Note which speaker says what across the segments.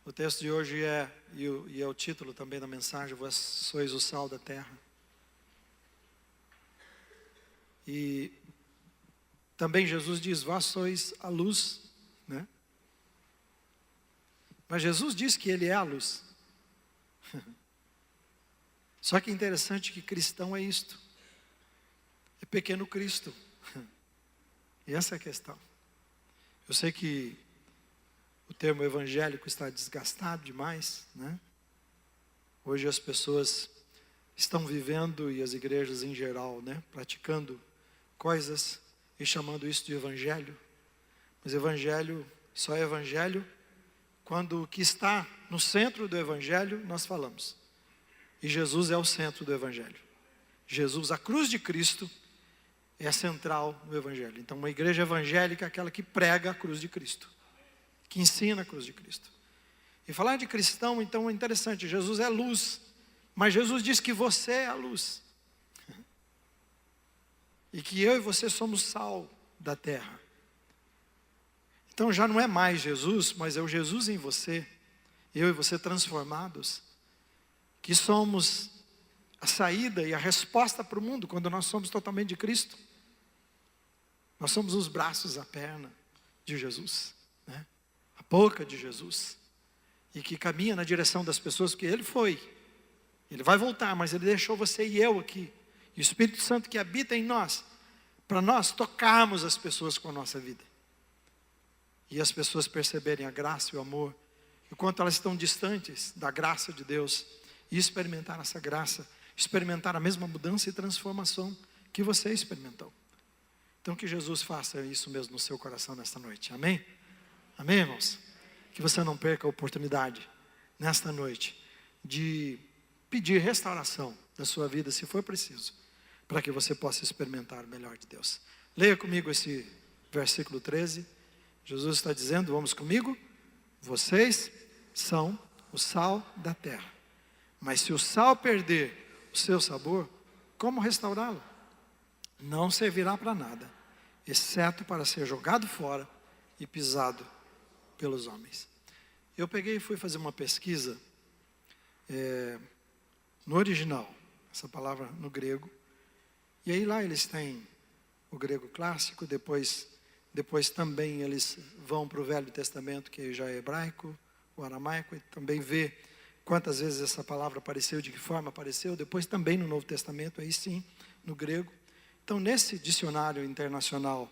Speaker 1: O texto de hoje e é o título também da mensagem: Vós sois o sal da terra. E também Jesus diz: vós sois a luz, né? Mas Jesus diz que Ele é a luz. Só que é interessante que cristão é isto. É pequeno Cristo. E essa é a questão. Eu sei que o termo evangélico está desgastado demais, né? Hoje as pessoas estão vivendo, e as igrejas em geral, né, praticando coisas e chamando isso de evangelho. Mas evangelho só é evangelho quando o que está no centro do evangelho nós falamos. E Jesus é o centro do evangelho. Jesus, a cruz de Cristo, é central no evangelho. Então uma igreja evangélica é aquela que prega a cruz de Cristo, que ensina a cruz de Cristo. E falar de cristão, então, é interessante. Jesus é luz, mas Jesus diz que você é a luz. E que eu e você somos sal da terra. Então já não é mais Jesus, mas é o Jesus em você, eu e você transformados, que somos a saída e a resposta para o mundo quando nós somos totalmente de Cristo. Nós somos os braços, a perna de Jesus, né? A boca de Jesus, e que caminha na direção das pessoas, porque Ele foi. Ele vai voltar, mas Ele deixou você e eu aqui. E o Espírito Santo que habita em nós, para nós tocarmos as pessoas com a nossa vida. E as pessoas perceberem a graça e o amor, e o quanto elas estão distantes da graça de Deus, e experimentar essa graça, experimentar a mesma mudança e transformação que você experimentou. Então que Jesus faça isso mesmo no seu coração nesta noite, amém? Amém, irmãos? Que você não perca a oportunidade, nesta noite, de pedir restauração da sua vida, se for preciso, para que você possa experimentar o melhor de Deus. Leia comigo esse versículo 13. Jesus está dizendo, vamos comigo? Vocês são o sal da terra. Mas se o sal perder o seu sabor, como restaurá-lo? Não servirá para nada, exceto para ser jogado fora e pisado pelos homens. Eu peguei e fui fazer uma pesquisa no original, essa palavra no grego. E aí lá eles têm o grego clássico, depois também eles vão para o Velho Testamento, que já é hebraico, o aramaico, e também vê quantas vezes essa palavra apareceu, de que forma apareceu, depois também no Novo Testamento, aí sim, no grego. Então nesse dicionário internacional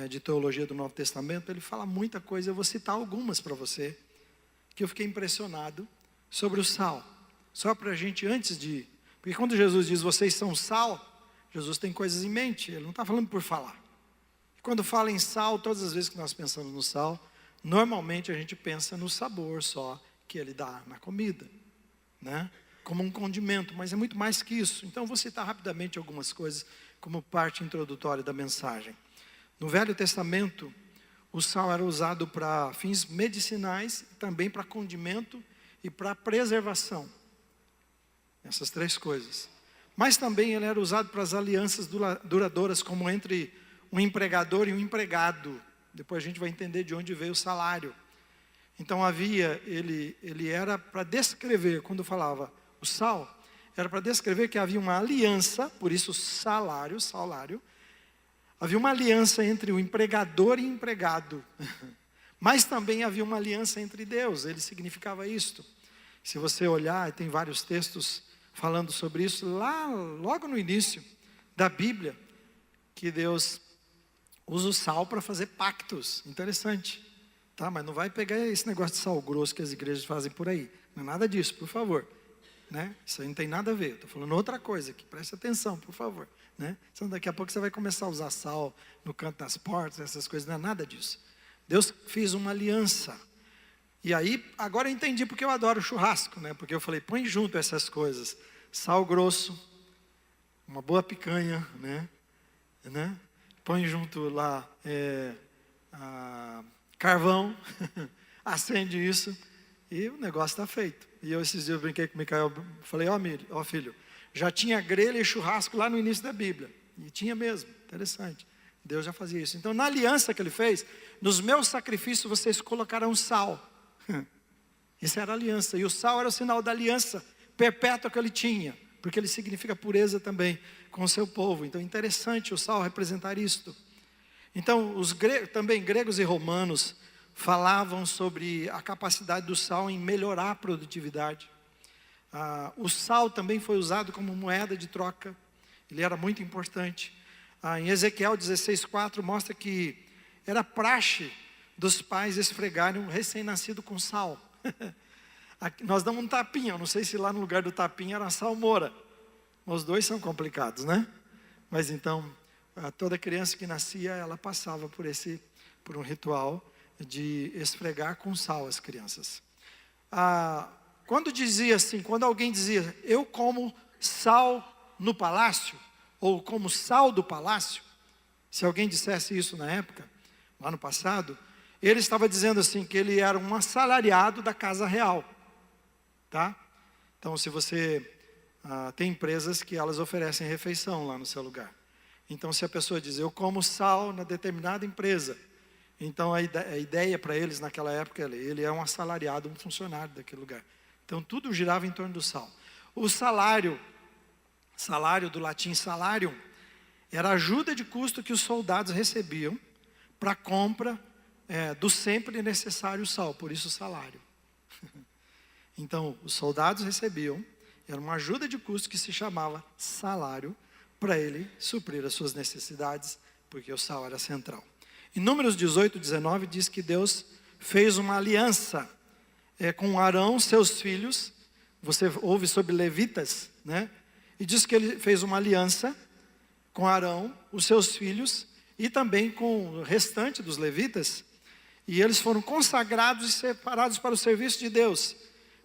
Speaker 1: de teologia do Novo Testamento, ele fala muita coisa, eu vou citar algumas para você, que eu fiquei impressionado sobre o sal. Só para a gente, porque quando Jesus diz, vocês são sal, Jesus tem coisas em mente, Ele não está falando por falar. Quando fala em sal, todas as vezes que nós pensamos no sal, normalmente a gente pensa no sabor só que Ele dá na comida, né? Como um condimento, mas é muito mais que isso. Então eu vou citar rapidamente algumas coisas, como parte introdutória da mensagem. No Velho Testamento, o sal era usado para fins medicinais, também para condimento e para preservação. Essas três coisas. Mas também ele era usado para as alianças duradouras, como entre um empregador e um empregado. Depois a gente vai entender de onde veio o salário. Então ele era para descrever, quando falava o sal, era para descrever que havia uma aliança, por isso salário, havia uma aliança entre o empregador e empregado. Mas também havia uma aliança entre Deus, ele significava isto. Se você olhar, tem vários textos falando sobre isso, lá logo no início da Bíblia, que Deus usa o sal para fazer pactos. Interessante, tá? Mas não vai pegar esse negócio de sal grosso que as igrejas fazem por aí. Não é nada disso, por favor, né? Isso aí não tem nada a ver. Estou falando outra coisa aqui, preste atenção, por favor, né? Senão daqui a pouco você vai começar a usar sal no canto das portas, essas coisas, não é nada disso. Deus fez uma aliança. E aí, agora eu entendi porque eu adoro churrasco, né? Porque eu falei, põe junto essas coisas. Sal grosso, uma boa picanha, né? Põe junto lá carvão, acende isso e o negócio está feito. E esses dias eu brinquei com o Micael, falei, ó filho, já tinha grelha e churrasco lá no início da Bíblia. E tinha mesmo, interessante. Deus já fazia isso. Então na aliança que Ele fez, nos meus sacrifícios vocês colocarão sal. Isso era a aliança. E o sal era o sinal da aliança perpétua que ele tinha, porque ele significa pureza também com o seu povo. Então, interessante o sal representar isto. Então, também gregos e romanos falavam sobre a capacidade do sal em melhorar a produtividade. O sal também foi usado como moeda de troca. Ele era muito importante. Em Ezequiel 16:4 mostra que era praxe dos pais esfregarem um recém-nascido com sal. Nós damos um tapinha, eu não sei se lá no lugar do tapinha era salmoura. Os dois são complicados, né? Mas então, toda criança que nascia, ela passava por um ritual de esfregar com sal as crianças. Quando alguém dizia, eu como sal no palácio, ou como sal do palácio, se alguém dissesse isso na época, lá no passado, ele estava dizendo assim, que ele era um assalariado da casa real, tá? Então, se você tem empresas que elas oferecem refeição lá no seu lugar. Então, se a pessoa diz, eu como sal na determinada empresa, então a ideia para eles naquela época, ele é um assalariado, um funcionário daquele lugar. Então, tudo girava em torno do sal. O salário do latim salarium, era a ajuda de custo que os soldados recebiam para a compra do sempre necessário sal, por isso o salário. Então, os soldados recebiam, era uma ajuda de custo que se chamava salário, para ele suprir as suas necessidades, porque o sal era central. Em Números 18:19 diz que Deus fez uma aliança com Arão, seus filhos. Você ouve sobre levitas, né? E diz que ele fez uma aliança com Arão, os seus filhos, e também com o restante dos levitas. E eles foram consagrados e separados para o serviço de Deus.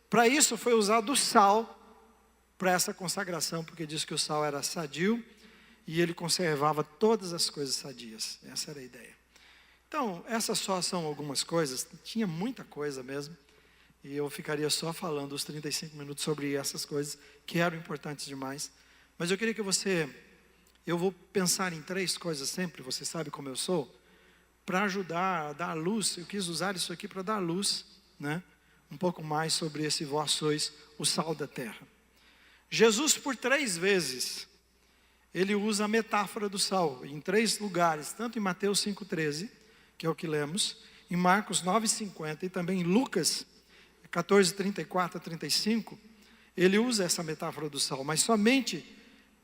Speaker 1: Para isso foi usado o sal, para essa consagração, porque diz que o sal era sadio, e ele conservava todas as coisas sadias. Essa era a ideia. Então, essas só são algumas coisas, tinha muita coisa mesmo, e eu ficaria só falando os 35 minutos sobre essas coisas, que eram importantes demais. Mas eu queria que eu vou pensar em 3 coisas sempre, você sabe como eu sou, para ajudar a dar luz. Eu quis usar isso aqui para dar luz, né? Um pouco mais sobre esse vós sois o sal da terra. Jesus, por 3 vezes, ele usa a metáfora do sal, em 3 lugares, tanto em Mateus 5:13, que é o que lemos, em Marcos 9:50 e também em Lucas 14:34-35, ele usa essa metáfora do sal, mas somente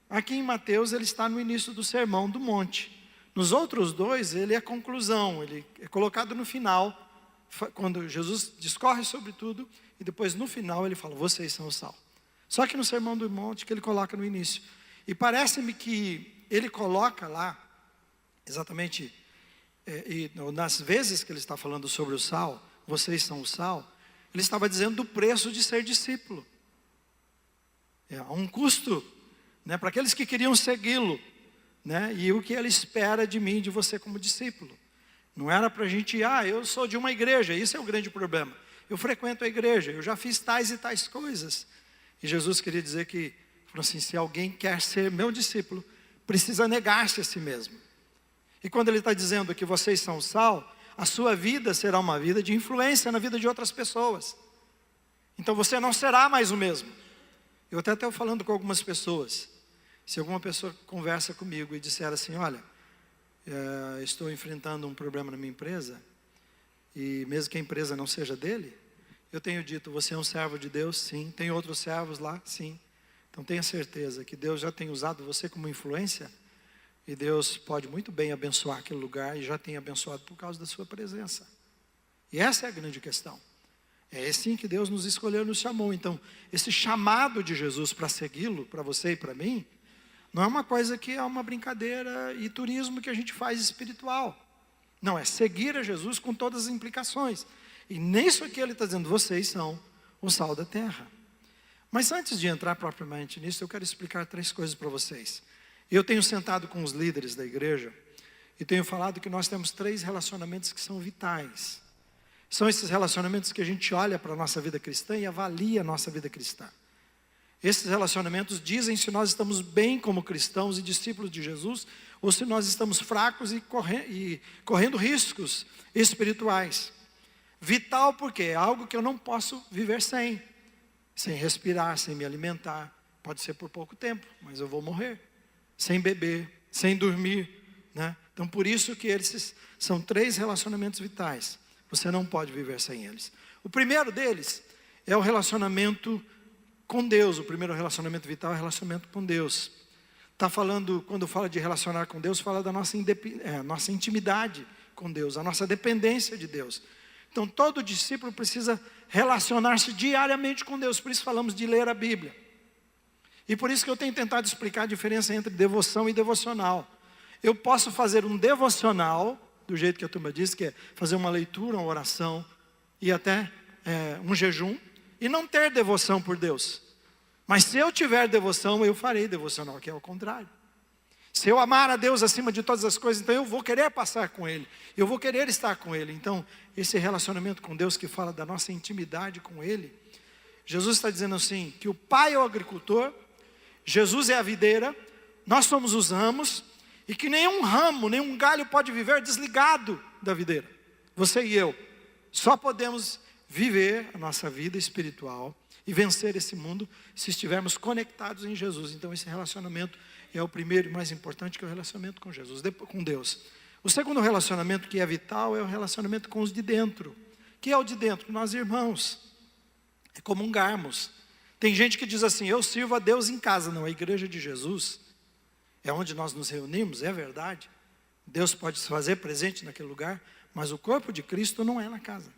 Speaker 1: aqui em Mateus ele está no início do Sermão do Monte. Nos outros 2, ele é a conclusão, ele é colocado no final, quando Jesus discorre sobre tudo, e depois no final ele fala, vocês são o sal. Só que no Sermão do Monte que ele coloca no início. E parece-me que ele coloca lá, exatamente, nas vezes que ele está falando sobre o sal, vocês são o sal, ele estava dizendo do preço de ser discípulo. Há um custo, né, para aqueles que queriam segui-lo, né, e o que ele espera de mim, de você como discípulo. Não era para a gente, eu sou de uma igreja, isso é o grande problema. Eu frequento a igreja, eu já fiz tais e tais coisas. E Jesus queria dizer que, falou assim, se alguém quer ser meu discípulo, precisa negar-se a si mesmo. E quando ele está dizendo que vocês são o sal, a sua vida será uma vida de influência na vida de outras pessoas. Então você não será mais o mesmo. Eu até estou falando com algumas pessoas. Se alguma pessoa conversa comigo e disser assim, olha, estou enfrentando um problema na minha empresa, e mesmo que a empresa não seja dele, eu tenho dito, você é um servo de Deus? Sim. Tem outros servos lá? Sim. Então tenha certeza que Deus já tem usado você como influência, e Deus pode muito bem abençoar aquele lugar, e já tem abençoado por causa da sua presença. E essa é a grande questão. É assim que Deus nos escolheu e nos chamou. Então, esse chamado de Jesus para segui-lo, para você e para mim, não é uma coisa que é uma brincadeira e turismo que a gente faz espiritual. Não, é seguir a Jesus com todas as implicações. E nisso aqui ele está dizendo, vocês são o sal da terra. Mas antes de entrar propriamente nisso, eu quero explicar 3 coisas para vocês. Eu tenho sentado com os líderes da igreja e tenho falado que nós temos 3 relacionamentos que são vitais. São esses relacionamentos que a gente olha para a nossa vida cristã e avalia a nossa vida cristã. Esses relacionamentos dizem se nós estamos bem como cristãos e discípulos de Jesus, ou se nós estamos fracos e correndo riscos espirituais. Vital porque é algo que eu não posso viver sem respirar, sem me alimentar. Pode ser por pouco tempo, mas eu vou morrer. Sem beber, sem dormir, né? Então por isso que eles são 3 relacionamentos vitais. Você não pode viver sem eles. O primeiro deles é o relacionamento com Deus. O primeiro relacionamento vital é o relacionamento com Deus. Está falando, quando fala de relacionar com Deus, fala da nossa intimidade com Deus, a nossa dependência de Deus. Então todo discípulo precisa relacionar-se diariamente com Deus. Por isso falamos de ler a Bíblia. E por isso que eu tenho tentado explicar a diferença entre devoção e devocional. Eu posso fazer um devocional, do jeito que a turma diz, que é fazer uma leitura, uma oração e até um jejum, e não ter devoção por Deus. Mas se eu tiver devoção, eu farei devocional, que é o contrário. Se eu amar a Deus acima de todas as coisas, então eu vou querer passar com Ele, eu vou querer estar com Ele. Então esse relacionamento com Deus que fala da nossa intimidade com Ele, Jesus está dizendo assim, que o Pai é o agricultor, Jesus é a videira, nós somos os ramos, e que nenhum ramo, nenhum galho pode viver desligado da videira. Você e eu só podemos viver a nossa vida espiritual e vencer esse mundo se estivermos conectados em Jesus. Então esse relacionamento é o primeiro e mais importante, que é o relacionamento com Jesus, com Deus. O segundo relacionamento que é vital é o relacionamento com os de dentro. Que é o de dentro? Nós irmãos, é comungarmos. Tem gente que diz assim, eu sirvo a Deus em casa. Não, a igreja de Jesus é onde nós nos reunimos, é verdade. Deus pode se fazer presente naquele lugar, mas o corpo de Cristo não é na casa.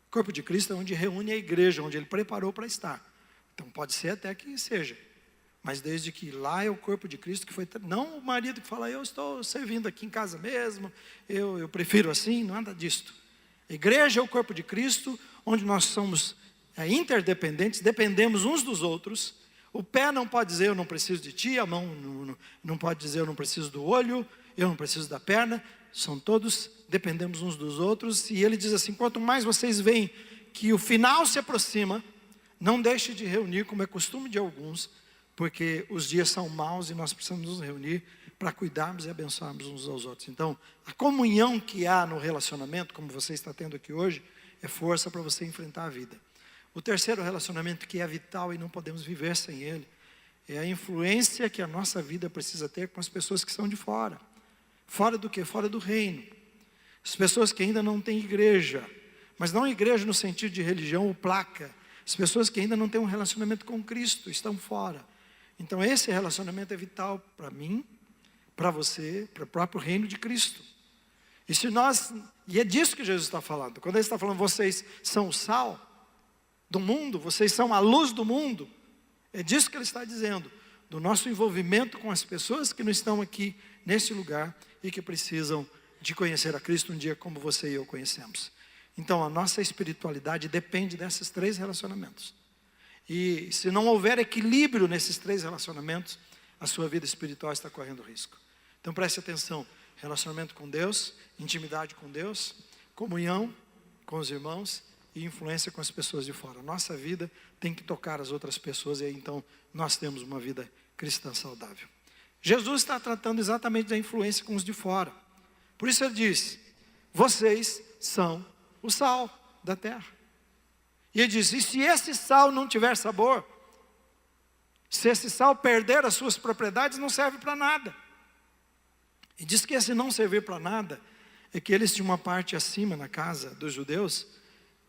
Speaker 1: O corpo de Cristo é onde reúne a igreja, onde Ele preparou para estar. Então pode ser até que seja, mas desde que lá é o corpo de Cristo que foi... Não o marido que fala, eu estou servindo aqui em casa mesmo, eu prefiro assim, nada disto. A igreja é o corpo de Cristo, onde nós somos interdependentes, dependemos uns dos outros. O pé não pode dizer eu não preciso de ti, a mão não pode dizer eu não preciso do olho, eu não preciso da perna. São todos, dependemos uns dos outros. E ele diz assim, quanto mais vocês veem que o final se aproxima, não deixe de reunir como é costume de alguns, porque os dias são maus e nós precisamos nos reunir para cuidarmos e abençoarmos uns aos outros. Então a comunhão que há no relacionamento, como você está tendo aqui hoje, é força para você enfrentar a vida. O terceiro relacionamento que é vital e não podemos viver sem ele, é a influência que a nossa vida precisa ter com as pessoas que são de fora. Fora do quê? Fora do reino. As pessoas que ainda não têm igreja, mas não igreja no sentido de religião ou placa. As pessoas que ainda não têm um relacionamento com Cristo, estão fora. Então esse relacionamento é vital para mim, para você, para o próprio reino de Cristo. E é disso que Jesus está falando. Quando Ele está falando, vocês são o sal do mundo, vocês são a luz do mundo. É disso que Ele está dizendo. Do nosso envolvimento com as pessoas que não estão aqui nesse lugar e que precisam de conhecer a Cristo um dia como você e eu conhecemos. Então a nossa espiritualidade depende desses 3 relacionamentos. E se não houver equilíbrio nesses 3 relacionamentos, a sua vida espiritual está correndo risco. Então preste atenção, relacionamento com Deus, intimidade com Deus, comunhão com os irmãos e influência com as pessoas de fora. Nossa vida tem que tocar as outras pessoas e aí então nós temos uma vida cristã saudável. Jesus está tratando exatamente da influência com os de fora. Por isso Ele diz, vocês são o sal da terra. E Ele diz, e se esse sal não tiver sabor, se esse sal perder as suas propriedades, não serve para nada. E diz que esse não servir para nada, é que eles tinham uma parte acima na casa dos judeus,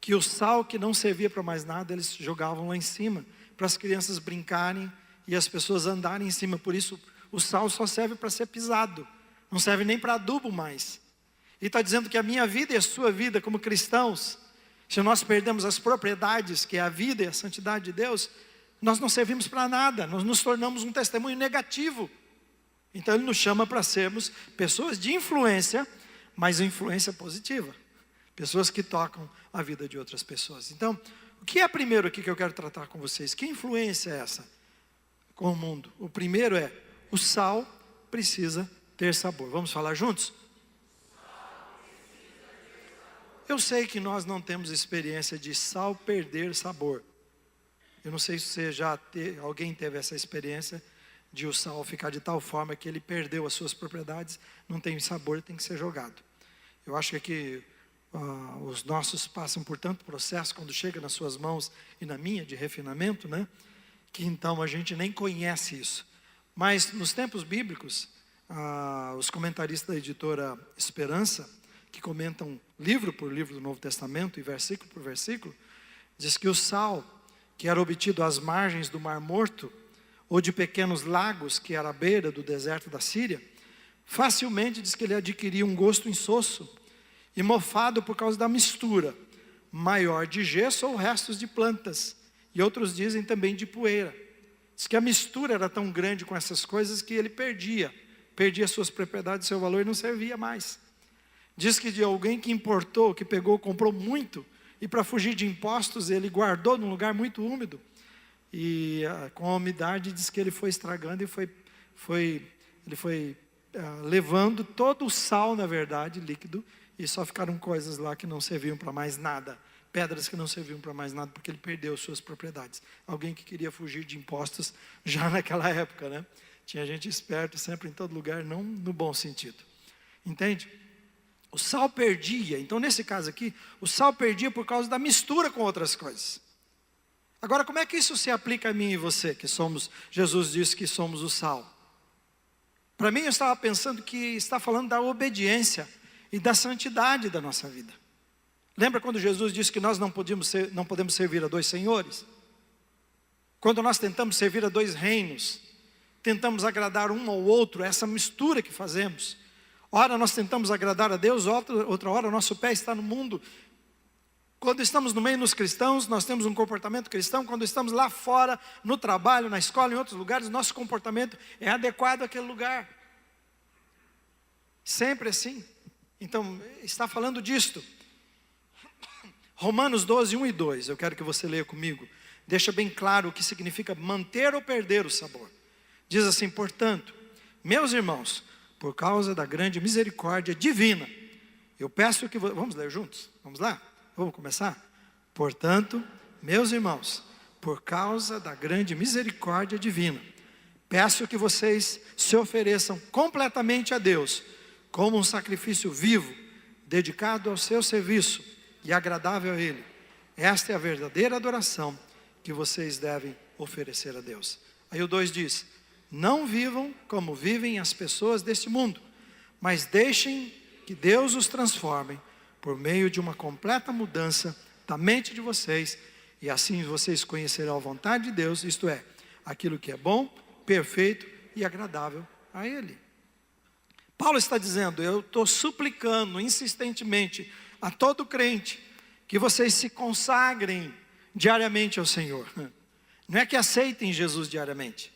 Speaker 1: que o sal que não servia para mais nada, eles jogavam lá em cima, para as crianças brincarem e as pessoas andarem em cima. Por isso o sal só serve para ser pisado, não serve nem para adubo mais. E está dizendo que a minha vida e a sua vida como cristãos, se nós perdemos as propriedades, que é a vida e a santidade de Deus, nós não servimos para nada, nós nos tornamos um testemunho negativo. Então Ele nos chama para sermos pessoas de influência, mas influência positiva. Pessoas que tocam a vida de outras pessoas. Então, o que é primeiro aqui que eu quero tratar com vocês? Que influência é essa com o mundo? O primeiro é, o sal precisa ter sabor. Vamos falar juntos? Eu sei que nós não temos experiência de sal perder sabor. Eu não sei se alguém teve essa experiência de o sal ficar de tal forma que ele perdeu as suas propriedades, não tem sabor, tem que ser jogado. Eu acho que os nossos passam por tanto processo quando chega nas suas mãos e na minha de refinamento, né? Que então a gente nem conhece isso. Mas nos tempos bíblicos, os comentaristas da editora Esperança, que comentam livro por livro do Novo Testamento e versículo por versículo, diz que o sal que era obtido às margens do Mar Morto, ou de pequenos lagos que era à beira do deserto da Síria, facilmente diz que ele adquiria um gosto insosso e mofado por causa da mistura maior de gesso ou restos de plantas, e outros dizem também de poeira. Diz que a mistura era tão grande com essas coisas que ele perdia suas propriedades, seu valor, e não servia mais. Diz que de alguém que importou, que pegou, comprou muito, e para fugir de impostos ele guardou num lugar muito úmido, e com a umidade diz que ele foi estragando e ele foi levando todo o sal, na verdade, líquido, e só ficaram coisas lá que não serviam para mais nada, pedras que não serviam para mais nada, porque ele perdeu suas propriedades. Alguém que queria fugir de impostos já naquela época, né? Tinha gente esperta sempre em todo lugar, não no bom sentido. Entende? O sal perdia, então nesse caso aqui, o sal perdia por causa da mistura com outras coisas. Agora, como é que isso se aplica a mim e você, que somos, Jesus disse que somos o sal? Para mim, eu estava pensando que está falando da obediência e da santidade da nossa vida. Lembra quando Jesus disse que nós não podemos servir a dois senhores? Quando nós tentamos servir a dois reinos, tentamos agradar um ao outro, essa mistura que fazemos. Ora nós tentamos agradar a Deus, outra hora o nosso pé está no mundo. Quando estamos no meio dos cristãos, nós temos um comportamento cristão. Quando estamos lá fora, no trabalho, na escola, em outros lugares, nosso comportamento é adequado àquele lugar. Sempre assim. Então, está falando disto. Romanos 12, 1 e 2, eu quero que você leia comigo. Deixa bem claro o que significa manter ou perder o sabor. Diz assim: portanto, meus irmãos, por causa da grande misericórdia divina, eu peço que... Vamos ler juntos? Vamos lá? Vamos começar? Portanto, meus irmãos, por causa da grande misericórdia divina, peço que vocês se ofereçam completamente a Deus, como um sacrifício vivo, dedicado ao seu serviço e agradável a Ele. Esta é a verdadeira adoração que vocês devem oferecer a Deus. Aí o 2 diz: não vivam como vivem as pessoas deste mundo, mas deixem que Deus os transforme por meio de uma completa mudança da mente de vocês, e assim vocês conhecerão a vontade de Deus, isto é, aquilo que é bom, perfeito e agradável a Ele. Paulo está dizendo: eu estou suplicando insistentemente a todo crente que vocês se consagrem diariamente ao Senhor. Não é que aceitem Jesus diariamente,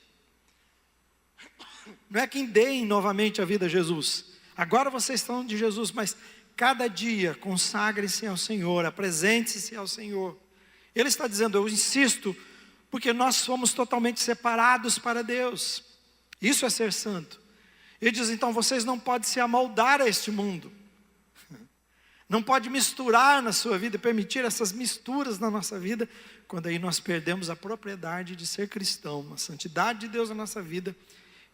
Speaker 1: não é que deem novamente a vida a Jesus. Agora vocês estão de Jesus, mas cada dia consagrem-se ao Senhor, apresente-se ao Senhor. Ele está dizendo: eu insisto, porque nós somos totalmente separados para Deus. Isso é ser santo. Ele diz: então vocês não podem se amoldar a este mundo, não pode misturar na sua vida, permitir essas misturas na nossa vida, quando aí nós perdemos a propriedade de ser cristão, a santidade de Deus na nossa vida,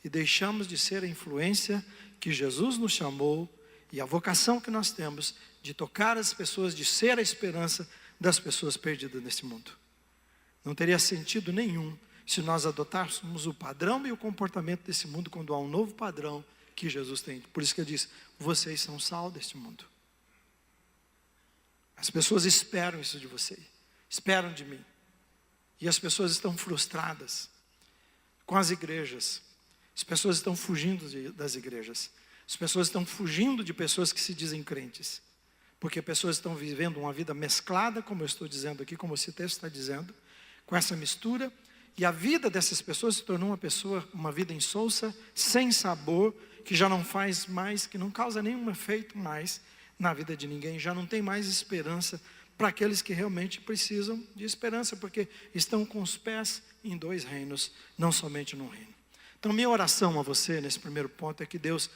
Speaker 1: e deixamos de ser a influência que Jesus nos chamou, e a vocação que nós temos de tocar as pessoas, de ser a esperança das pessoas perdidas nesse mundo. Não teria sentido nenhum se nós adotássemos o padrão e o comportamento desse mundo, quando há um novo padrão que Jesus tem. Por isso que ele diz: vocês são sal deste mundo. As pessoas esperam isso de você, esperam de mim. E as pessoas estão frustradas com as igrejas. As pessoas estão fugindo das igrejas. As pessoas estão fugindo de pessoas que se dizem crentes, porque pessoas estão vivendo uma vida mesclada, como eu estou dizendo aqui, como esse texto está dizendo, com essa mistura, e a vida dessas pessoas se tornou uma vida insossa, sem sabor, que já não faz mais, que não causa nenhum efeito mais na vida de ninguém, já não tem mais esperança para aqueles que realmente precisam de esperança, porque estão com os pés em dois reinos, não somente num reino. Então minha oração a você nesse primeiro ponto é que Deus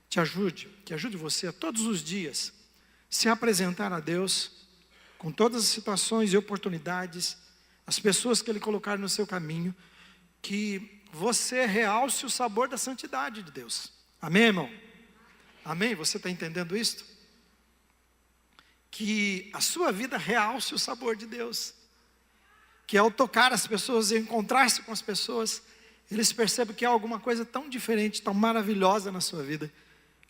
Speaker 1: te ajude, que ajude você a todos os dias se apresentar a Deus com todas as situações e oportunidades, as pessoas que Ele colocar no seu caminho, que você realce o sabor da santidade de Deus. Amém, irmão? Amém? Você está entendendo isto? que a sua vida realce o sabor de Deus. Que ao tocar as pessoas e encontrar-se com as pessoas, eles percebem que há alguma coisa tão diferente, tão maravilhosa na sua vida,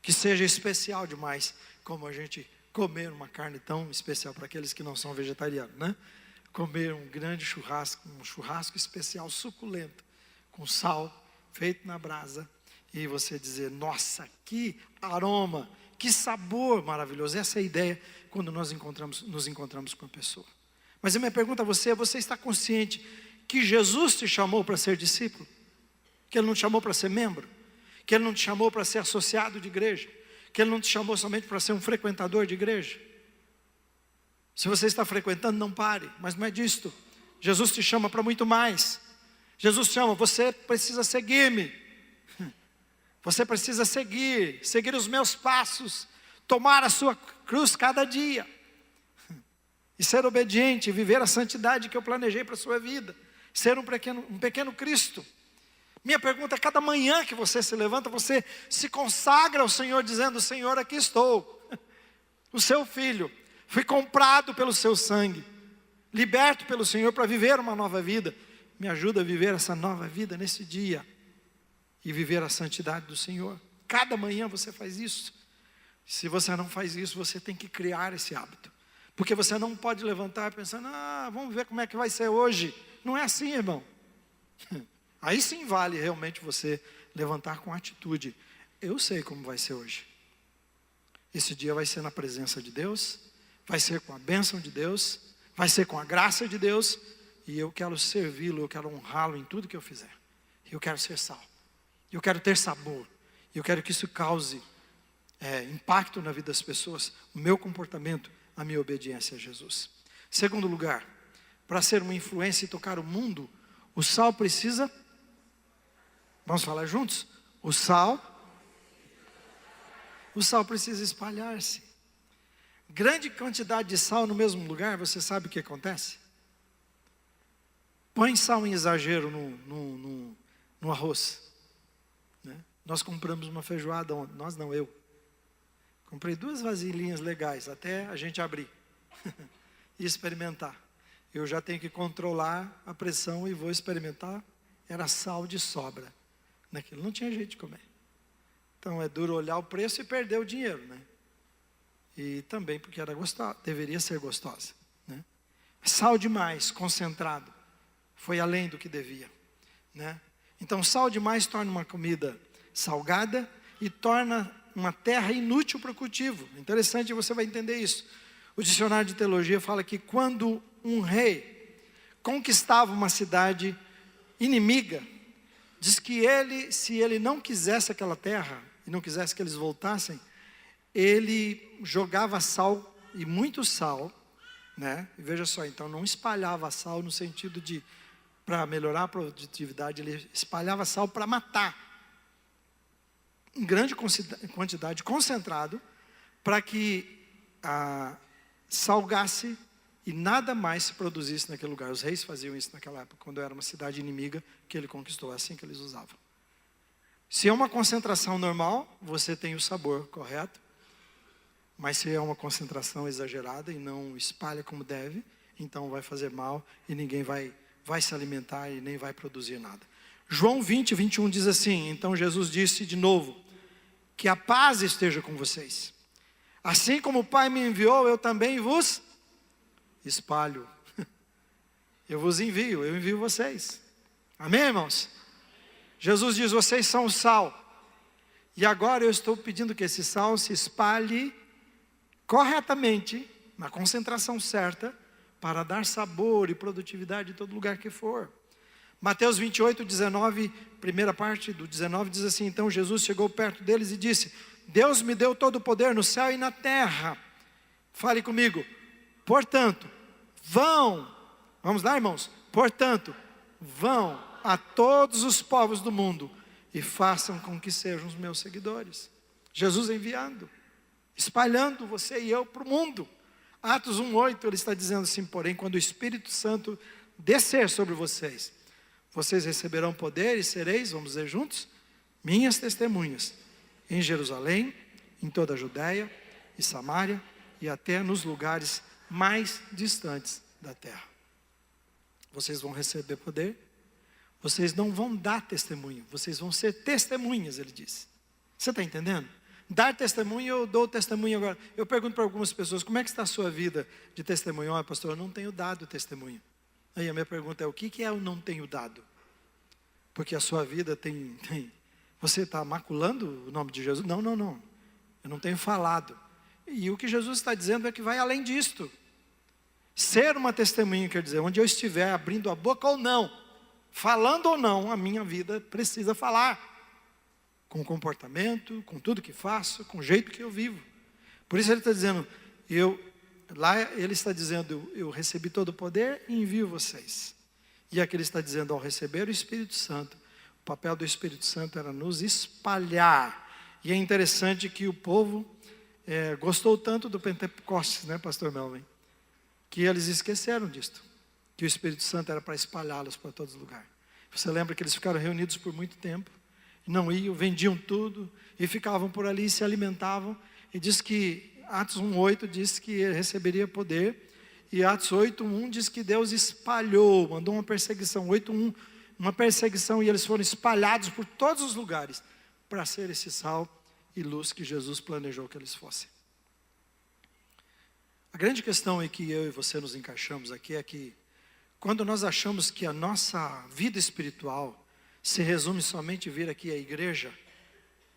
Speaker 1: que seja especial demais, como a gente comer uma carne tão especial para aqueles que não são vegetarianos, né? Comer um grande churrasco, um churrasco especial, suculento, com sal, feito na brasa, e você dizer, nossa, que aroma, que sabor maravilhoso. Essa é a ideia quando nós nos encontramos com a pessoa. Mas a minha pergunta a você, você está consciente que Jesus te chamou para ser discípulo? Que Ele não te chamou para ser membro? Que Ele não te chamou para ser associado de igreja? Que Ele não te chamou somente para ser um frequentador de igreja? Se você está frequentando, não pare, mas não é disto. Jesus te chama para muito mais. Jesus te chama, você precisa seguir-me. Você precisa seguir os meus passos, tomar a sua cruz cada dia. E ser obediente, viver a santidade que eu planejei para a sua vida. Ser um pequeno Cristo. Minha pergunta é, cada manhã que você se levanta, você se consagra ao Senhor, dizendo, Senhor, aqui estou. O seu filho, fui comprado pelo seu sangue, liberto pelo Senhor para viver uma nova vida. Me ajuda a viver essa nova vida nesse dia. E viver a santidade do Senhor. Cada manhã você faz isso. Se você não faz isso, você tem que criar esse hábito. Porque você não pode levantar pensando, vamos ver como é que vai ser hoje. Não é assim, irmão. Aí sim vale realmente você levantar com atitude. Eu sei como vai ser hoje. Esse dia vai ser na presença de Deus, vai ser com a bênção de Deus, vai ser com a graça de Deus, e eu quero servi-lo, eu quero honrá-lo em tudo que eu fizer. Eu quero ser sal. Eu quero ter sabor. Eu quero que isso cause impacto na vida das pessoas. O meu comportamento, a minha obediência a Jesus. Segundo lugar, para ser uma influência e tocar o mundo, o sal precisa... Vamos falar juntos? O sal precisa espalhar-se. Grande quantidade de sal no mesmo lugar, você sabe o que acontece? Põe sal em exagero no arroz. Né? Nós compramos uma feijoada ontem, nós não, eu. Comprei 2 vasilhinhas legais, até a gente abrir e experimentar. Eu já tenho que controlar a pressão e vou experimentar. Era sal de sobra. Naquilo não tinha jeito de comer. Então é duro olhar o preço e perder o dinheiro, né? E também porque era gostosa, deveria ser gostosa, né? Sal demais, concentrado, foi além do que devia, né? Então sal demais torna uma comida salgada e torna uma terra inútil para o cultivo. Interessante, você vai entender isso. O dicionário de teologia fala que quando um rei conquistava uma cidade inimiga, diz que se ele não quisesse aquela terra, e não quisesse que eles voltassem, ele jogava sal, e muito sal, né? E veja só, então não espalhava sal no sentido de, para melhorar a produtividade, ele espalhava sal para matar, em grande quantidade, concentrado, para que salgasse e nada mais se produzisse naquele lugar. Os reis faziam isso naquela época, quando era uma cidade inimiga que ele conquistou, é assim que eles usavam. Se é uma concentração normal, você tem o sabor correto, mas se é uma concentração exagerada e não espalha como deve, então vai fazer mal e ninguém vai se alimentar e nem vai produzir nada. João 20, 21 diz assim, então Jesus disse de novo, que a paz esteja com vocês. Assim como o Pai me enviou, eu também vos espalho. Eu vos envio, eu envio vocês. Amém, irmãos? Jesus diz, vocês são o sal. E agora eu estou pedindo que esse sal se espalhe corretamente, na concentração certa, para dar sabor e produtividade em todo lugar que for. Mateus 28, 19, primeira parte do 19 diz assim, então Jesus chegou perto deles e disse, Deus me deu todo o poder no céu e na terra. Fale comigo. Portanto, vamos lá, irmãos? Portanto, vão a todos os povos do mundo e façam com que sejam os meus seguidores. Jesus enviando, espalhando você e eu para o mundo. Atos 1:8, ele está dizendo assim, porém, quando o Espírito Santo descer sobre vocês, vocês receberão poder e sereis, vamos dizer juntos, minhas testemunhas, em Jerusalém, em toda a Judéia e Samária e até nos lugares mais distantes da terra. Vocês vão receber poder, vocês não vão dar testemunho, vocês vão ser testemunhas, ele disse. Você está entendendo? Dar testemunho, eu dou testemunho agora. Eu pergunto para algumas pessoas, como é que está a sua vida de testemunho? Olha, pastor, eu não tenho dado testemunho. Aí a minha pergunta é, o que é eu não tenho dado? Porque a sua vida tem você está maculando o nome de Jesus? Não, não, não. Eu não tenho falado. E o que Jesus está dizendo é que vai além disto. Ser uma testemunha quer dizer, onde eu estiver abrindo a boca ou não, falando ou não, a minha vida precisa falar. Com comportamento, com tudo que faço, com o jeito que eu vivo. Por isso ele está dizendo, lá ele está dizendo, eu recebi todo o poder e envio vocês. E aqui ele está dizendo, ao receber o Espírito Santo, o papel do Espírito Santo era nos espalhar. E é interessante que o povo gostou tanto do Pentecostes, né, pastor Melvin? Que eles esqueceram disto. Que o Espírito Santo era para espalhá-los para todos os lugares. Você lembra que eles ficaram reunidos por muito tempo? Não iam, vendiam tudo e ficavam por ali e se alimentavam. E diz que Atos 1:8 diz que receberia poder. E Atos 8:1 diz que Deus espalhou, mandou uma perseguição. 8:1, uma perseguição, e eles foram espalhados por todos os lugares para ser esse sal e luz que Jesus planejou que eles fossem. A grande questão é que eu e você nos encaixamos aqui é que quando nós achamos que a nossa vida espiritual se resume somente vir aqui à igreja,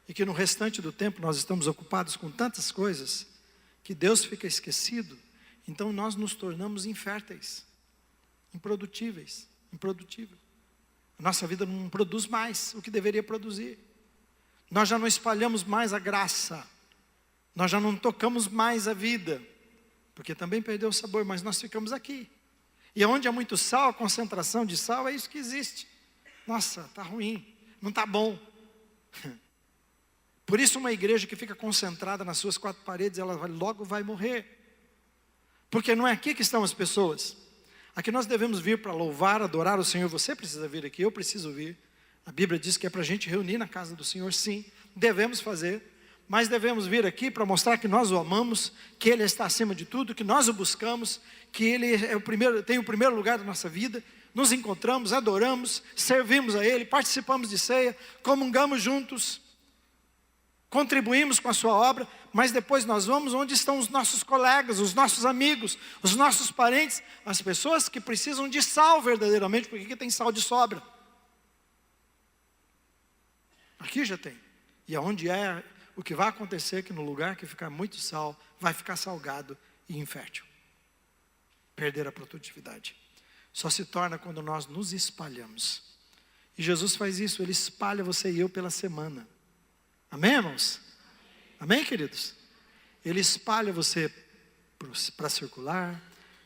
Speaker 1: e que no restante do tempo nós estamos ocupados com tantas coisas, que Deus fica esquecido, então nós nos tornamos inférteis, improdutíveis. A nossa vida não produz mais o que deveria produzir. Nós já não espalhamos mais a graça, nós já não tocamos mais a vida, porque também perdeu o sabor, mas nós ficamos aqui. E onde há muito sal, a concentração de sal é isso que existe. Nossa, está ruim, não está bom. Por isso uma igreja que fica concentrada nas suas quatro paredes, ela logo vai morrer. Porque não é aqui que estão as pessoas. Aqui nós devemos vir para louvar, adorar o Senhor. Você precisa vir aqui, eu preciso vir. A Bíblia diz que é para a gente reunir na casa do Senhor, sim, devemos fazer. Mas devemos vir aqui para mostrar que nós o amamos, que Ele está acima de tudo, que nós o buscamos, que Ele tem o primeiro lugar da nossa vida. Nos encontramos, adoramos, servimos a Ele, participamos de ceia, comungamos juntos, contribuímos com a sua obra, mas depois nós vamos onde estão os nossos colegas, os nossos amigos, os nossos parentes, as pessoas que precisam de sal verdadeiramente, porque aqui tem sal de sobra. Aqui já tem. E aonde o que vai acontecer é que no lugar que ficar muito sal, vai ficar salgado e infértil. Perder a produtividade. Só se torna quando nós nos espalhamos. E Jesus faz isso, Ele espalha você e eu pela semana. Amém, irmãos? Amém, queridos? Ele espalha você para circular,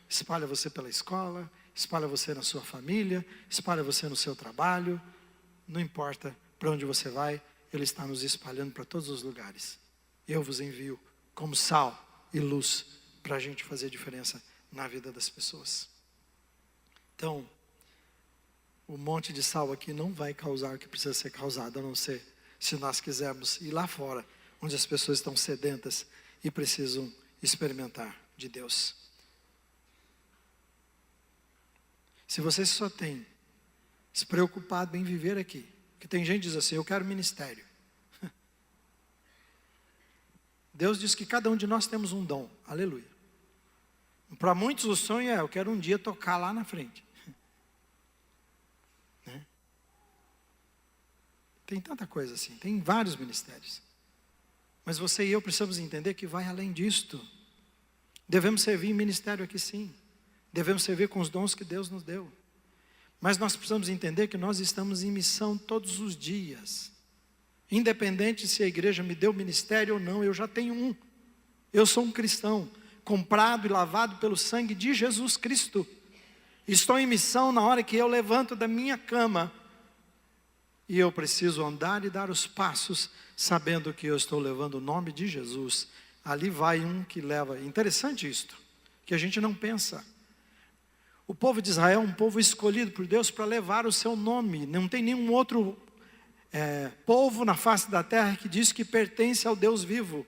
Speaker 1: espalha você pela escola, espalha você na sua família, espalha você no seu trabalho. Não importa para onde você vai, Ele está nos espalhando para todos os lugares. Eu vos envio como sal e luz para a gente fazer diferença na vida das pessoas. Então, o monte de sal aqui não vai causar o que precisa ser causado, a não ser se nós quisermos ir lá fora, onde as pessoas estão sedentas e precisam experimentar de Deus. Se você só tem se preocupado em viver aqui, porque tem gente que diz assim, eu quero ministério. Deus diz que cada um de nós temos um dom, aleluia. Para muitos o sonho é, eu quero um dia tocar lá na frente. Né? Tem tanta coisa assim, tem vários ministérios. Mas você e eu precisamos entender que vai além disto. Devemos servir em ministério aqui sim. Devemos servir com os dons que Deus nos deu. Mas nós precisamos entender que nós estamos em missão todos os dias. Independente se a igreja me deu ministério ou não, eu já tenho um. Eu sou um cristão, comprado e lavado pelo sangue de Jesus Cristo. Estou em missão na hora que eu levanto da minha cama. E eu preciso andar e dar os passos, sabendo que eu estou levando o nome de Jesus. Ali vai um que leva. Interessante isto, que a gente não pensa. O povo de Israel é um povo escolhido por Deus para levar o seu nome. Não tem nenhum outro povo na face da terra que diz que pertence ao Deus vivo.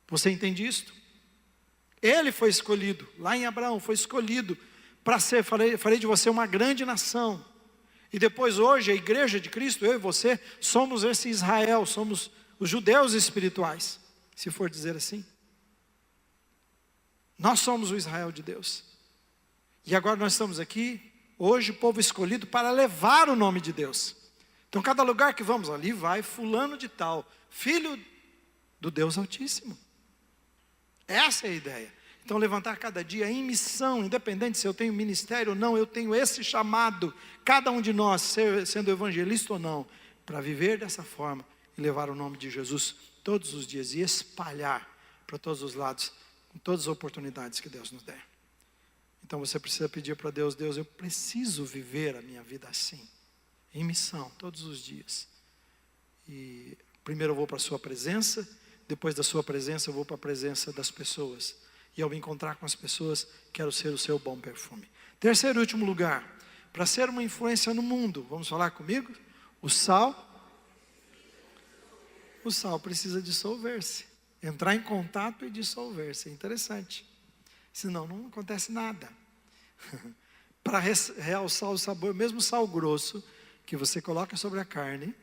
Speaker 1: Você entende isto? Ele foi escolhido, lá em Abraão, foi escolhido para ser, farei de você uma grande nação. E depois hoje, a igreja de Cristo, eu e você, somos esse Israel, somos os judeus espirituais, se for dizer assim. Nós somos o Israel de Deus. E agora nós estamos aqui, hoje, povo escolhido para levar o nome de Deus. Então cada lugar que vamos, ali vai fulano de tal, filho do Deus Altíssimo. Essa é a ideia. Então levantar cada dia em missão, independente se eu tenho ministério ou não, eu tenho esse chamado, cada um de nós, sendo evangelista ou não, para viver dessa forma e levar o nome de Jesus todos os dias e espalhar para todos os lados, com todas as oportunidades que Deus nos der. Então você precisa pedir para Deus, Deus, eu preciso viver a minha vida assim, em missão, todos os dias. E primeiro eu vou para a sua presença, depois da sua presença eu vou para a presença das pessoas. E ao me encontrar com as pessoas, quero ser o seu bom perfume. Terceiro e último lugar, para ser uma influência no mundo, vamos falar comigo? O sal precisa dissolver-se, entrar em contato e dissolver-se, é interessante. Senão não acontece nada. Para realçar o sabor, mesmo sal grosso, que você coloca sobre a carne,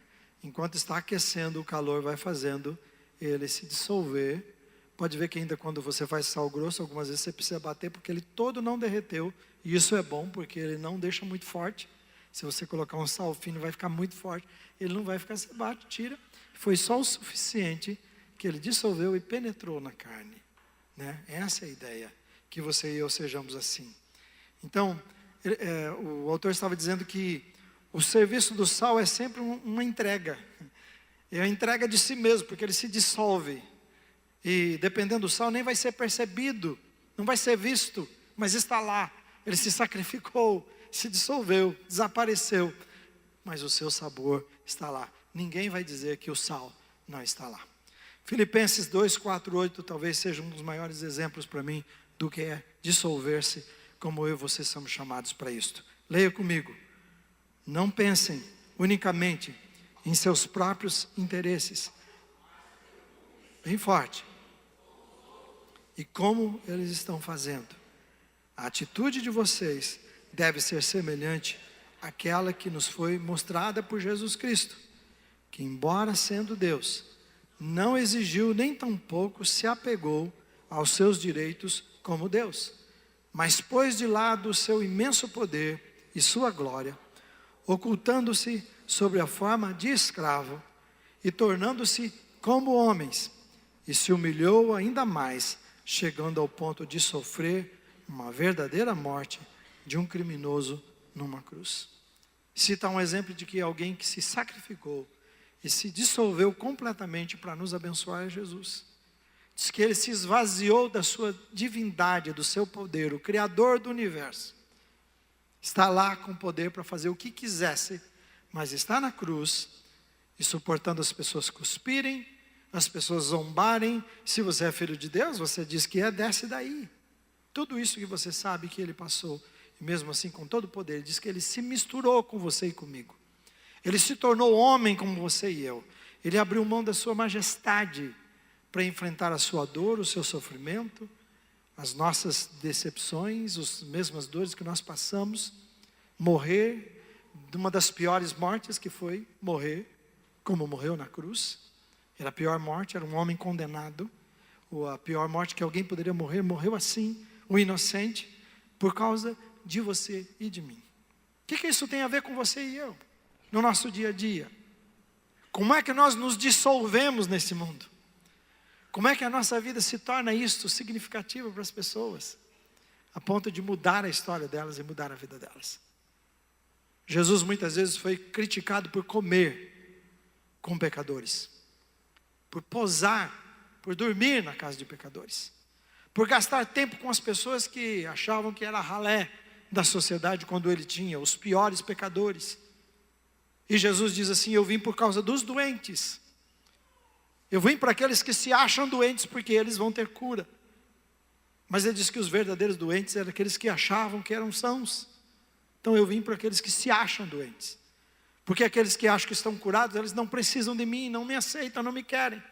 Speaker 1: enquanto está aquecendo, o calor vai fazendo ele se dissolver. Pode ver que ainda quando você faz sal grosso, algumas vezes você precisa bater, porque ele todo não derreteu, e isso é bom, porque ele não deixa muito forte. Se você colocar um sal fino, vai ficar muito forte, ele não vai ficar, você bate, tira. Foi só o suficiente que ele dissolveu e penetrou na carne, né? Essa é a ideia, que você e eu sejamos assim. Então, o autor estava dizendo que o serviço do sal é sempre uma entrega, é a entrega de si mesmo, porque ele se dissolve. E dependendo do sal, nem vai ser percebido, não vai ser visto, mas está lá. Ele se sacrificou, se dissolveu, desapareceu, mas o seu sabor está lá. Ninguém vai dizer que o sal não está lá. Filipenses 2, 4, 8 talvez seja um dos maiores exemplos para mim do que é dissolver-se, como eu e você somos chamados para isto. Leia comigo. Não pensem unicamente em seus próprios interesses. Bem forte. E como eles estão fazendo? A atitude de vocês deve ser semelhante àquela que nos foi mostrada por Jesus Cristo, que embora sendo Deus, não exigiu nem tampouco se apegou aos seus direitos como Deus, mas pôs de lado o seu imenso poder e sua glória, ocultando-se sob a forma de escravo e tornando-se como homens, e se humilhou ainda mais, chegando ao ponto de sofrer uma verdadeira morte de um criminoso numa cruz. Cita um exemplo de que alguém que se sacrificou e se dissolveu completamente para nos abençoar é Jesus. Diz que ele se esvaziou da sua divindade, do seu poder, o Criador do universo. Está lá com poder para fazer o que quisesse, mas está na cruz e suportando as pessoas cuspirem, as pessoas zombarem. Se você é filho de Deus, você diz que é, desce daí. Tudo isso que você sabe que ele passou, e mesmo assim com todo o poder, ele diz que ele se misturou com você e comigo. Ele se tornou homem como você e eu. Ele abriu mão da sua majestade para enfrentar a sua dor, o seu sofrimento, as nossas decepções, as mesmas dores que nós passamos, morrer, de uma das piores mortes que foi morrer, como morreu na cruz. Era a pior morte, era um homem condenado, ou a pior morte que alguém poderia morrer, morreu assim, o inocente, por causa de você e de mim. O que isso tem a ver com você e eu, no nosso dia a dia? Como é que nós nos dissolvemos nesse mundo? Como é que a nossa vida se torna isto significativo para as pessoas, a ponto de mudar a história delas e mudar a vida delas? Jesus muitas vezes foi criticado por comer com pecadores, por posar, por dormir na casa de pecadores, por gastar tempo com as pessoas que achavam que era ralé da sociedade quando ele tinha os piores pecadores. E Jesus diz assim: eu vim por causa dos doentes, eu vim para aqueles que se acham doentes, porque eles vão ter cura. Mas ele diz que os verdadeiros doentes eram aqueles que achavam que eram sãos. Então eu vim para aqueles que se acham doentes, porque aqueles que acham que estão curados, eles não precisam de mim, não me aceitam, não me querem.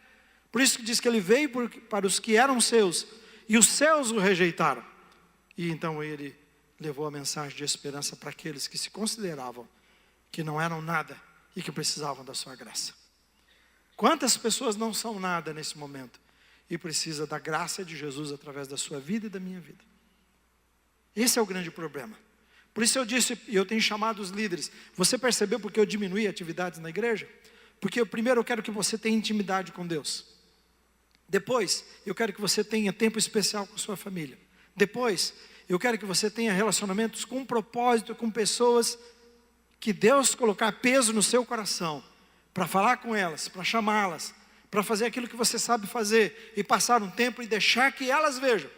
Speaker 1: Por isso que diz que ele veio para os que eram seus, e os céus o rejeitaram. E então ele levou a mensagem de esperança para aqueles que se consideravam que não eram nada e que precisavam da sua graça. Quantas pessoas não são nada nesse momento e precisa da graça de Jesus através da sua vida e da minha vida? Esse é o grande problema. Por isso eu disse, e eu tenho chamado os líderes, você percebeu porque eu diminuí atividades na igreja? Porque primeiro eu quero que você tenha intimidade com Deus. Depois, eu quero que você tenha tempo especial com sua família. Depois, eu quero que você tenha relacionamentos com propósito, com pessoas que Deus colocar peso no seu coração, para falar com elas, para chamá-las, para fazer aquilo que você sabe fazer, e passar um tempo e deixar que elas vejam.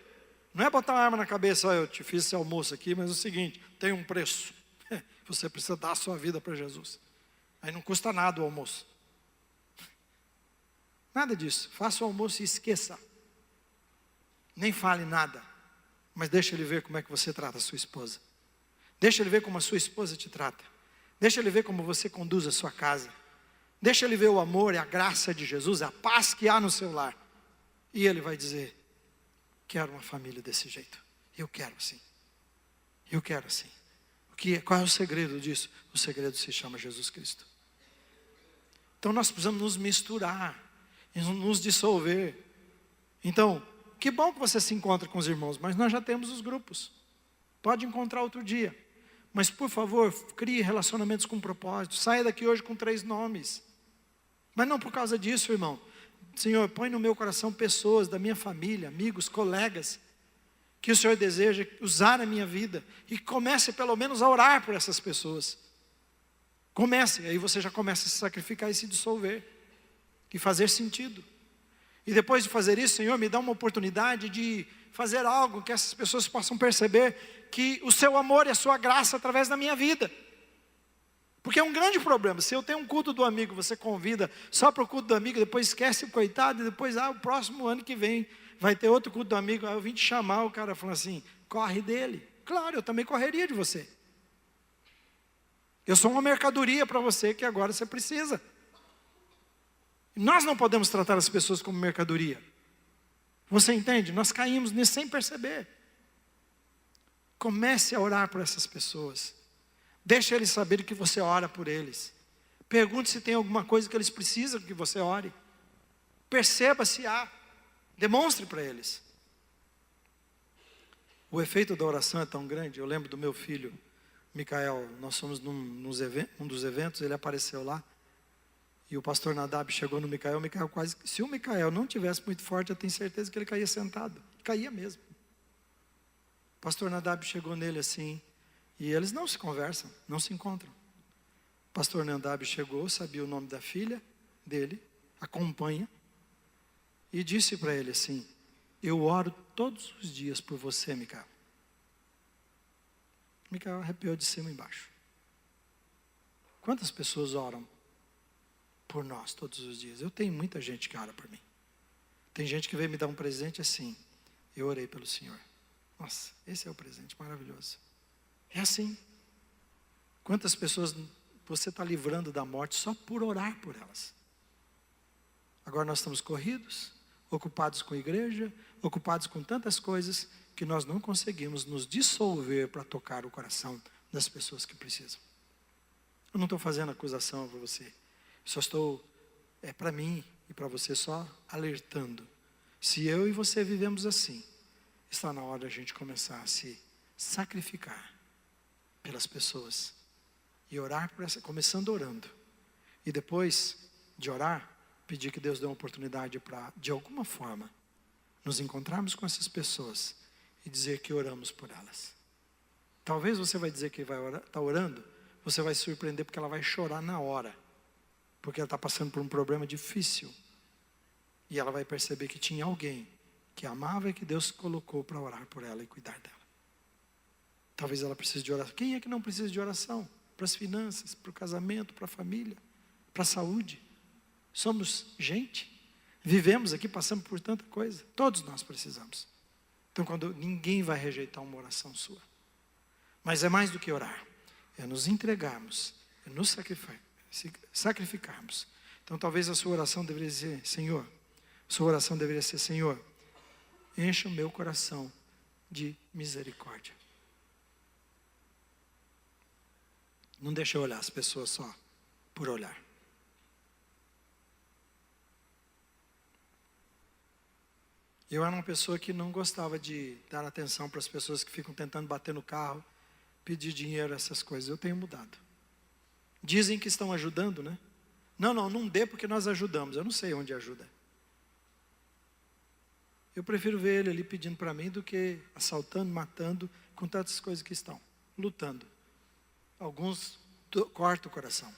Speaker 1: Não é botar uma arma na cabeça, eu te fiz esse almoço aqui, mas é o seguinte, tem um preço. Você precisa dar a sua vida para Jesus. Aí não custa nada o almoço. Nada disso. Faça o almoço e esqueça. Nem fale nada. Mas deixa ele ver como é que você trata a sua esposa. Deixa ele ver como a sua esposa te trata. Deixa ele ver como você conduz a sua casa. Deixa ele ver o amor e a graça de Jesus, a paz que há no seu lar. E ele vai dizer, quero uma família desse jeito. Eu quero assim. Eu quero assim. Qual é o segredo disso? O segredo se chama Jesus Cristo. Então nós precisamos nos misturar, nos dissolver. Então, que bom que você se encontra com os irmãos, mas nós já temos os grupos. Pode encontrar outro dia. Mas por favor, crie relacionamentos com propósito. Saia daqui hoje com 3 nomes. Mas não por causa disso, irmão. Senhor, põe no meu coração pessoas da minha família, amigos, colegas, que o Senhor deseja usar na minha vida. E comece pelo menos a orar por essas pessoas. Comece, aí você já começa a se sacrificar e se dissolver. E fazer sentido. E depois de fazer isso, Senhor, me dá uma oportunidade de fazer algo que essas pessoas possam perceber que o seu amor e a sua graça através da minha vida. Porque é um grande problema. Se eu tenho um culto do amigo, você convida só para o culto do amigo, depois esquece o coitado, e depois, o próximo ano que vem vai ter outro culto do amigo. Aí eu vim te chamar, o cara falou assim, corre dele. Claro, eu também correria de você. Eu sou uma mercadoria para você que agora você precisa. Nós não podemos tratar as pessoas como mercadoria. Você entende? Nós caímos nisso sem perceber. Comece a orar por essas pessoas. Deixe eles saberem que você ora por eles. Pergunte se tem alguma coisa que eles precisam que você ore. Perceba se há. Demonstre para eles. O efeito da oração é tão grande. Eu lembro do meu filho, Micael. Nós fomos num dos eventos, ele apareceu lá. E o pastor Nadab chegou no Micael quase... Se o Micael não tivesse muito forte, eu tenho certeza que ele caía sentado. Caía mesmo. O pastor Nadab chegou nele assim, e eles não se conversam, não se encontram. O pastor Nadab chegou, sabia o nome da filha dele, acompanha, e disse para ele assim, eu oro todos os dias por você, Micael. Micael arrepiou de cima e embaixo. Quantas pessoas oram por nós todos os dias? Eu tenho muita gente que ora por mim. Tem gente que veio me dar um presente assim, eu orei pelo Senhor. Nossa, esse é o presente maravilhoso. É assim. Quantas pessoas você está livrando da morte só por orar por elas? Agora nós estamos corridos, ocupados com a igreja, ocupados com tantas coisas, que nós não conseguimos nos dissolver para tocar o coração das pessoas que precisam. Eu não estou fazendo acusação para você. Só estou, para mim e para você, só alertando. Se eu e você vivemos assim, está na hora da gente começar a se sacrificar pelas pessoas. E orar por essa, começando orando. E depois de orar, pedir que Deus dê uma oportunidade para, de alguma forma, nos encontrarmos com essas pessoas e dizer que oramos por elas. Talvez você vai dizer que vai orar, está orando, você vai se surpreender porque ela vai chorar na hora. Porque ela está passando por um problema difícil. E ela vai perceber que tinha alguém que amava e que Deus colocou para orar por ela e cuidar dela. Talvez ela precise de oração. Quem é que não precisa de oração? Para as finanças, para o casamento, para a família, para a saúde. Somos gente. Vivemos aqui, passamos por tanta coisa. Todos nós precisamos. Então, ninguém vai rejeitar uma oração sua. Mas é mais do que orar. É nos entregarmos, é nos sacrificarmos. Então talvez a sua oração deveria ser, Senhor, encha o meu coração de misericórdia. Não deixa eu olhar as pessoas só por olhar. Eu era uma pessoa que não gostava de dar atenção para as pessoas que ficam tentando bater no carro, pedir dinheiro, essas coisas. Eu tenho mudado. Dizem que estão ajudando, né? Não dê porque nós ajudamos. Eu não sei onde ajuda. Eu prefiro ver ele ali pedindo para mim do que assaltando, matando, com tantas coisas que estão, lutando. Alguns cortam o coração.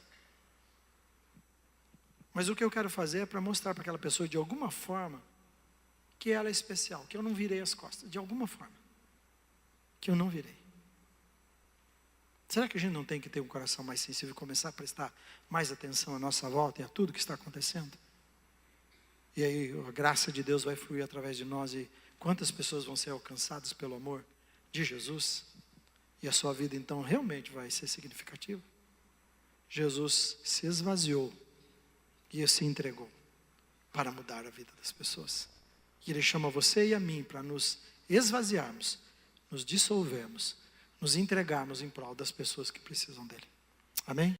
Speaker 1: Mas o que eu quero fazer é para mostrar para aquela pessoa de alguma forma que ela é especial, que eu não virei as costas, de alguma forma. Que eu não virei. Será que a gente não tem que ter um coração mais sensível e começar a prestar mais atenção à nossa volta e a tudo que está acontecendo? E aí a graça de Deus vai fluir através de nós e quantas pessoas vão ser alcançadas pelo amor de Jesus? E a sua vida então realmente vai ser significativa. Jesus se esvaziou e se entregou para mudar a vida das pessoas. E Ele chama você e a mim para nos esvaziarmos, nos dissolvermos, nos entregarmos em prol das pessoas que precisam dEle. Amém?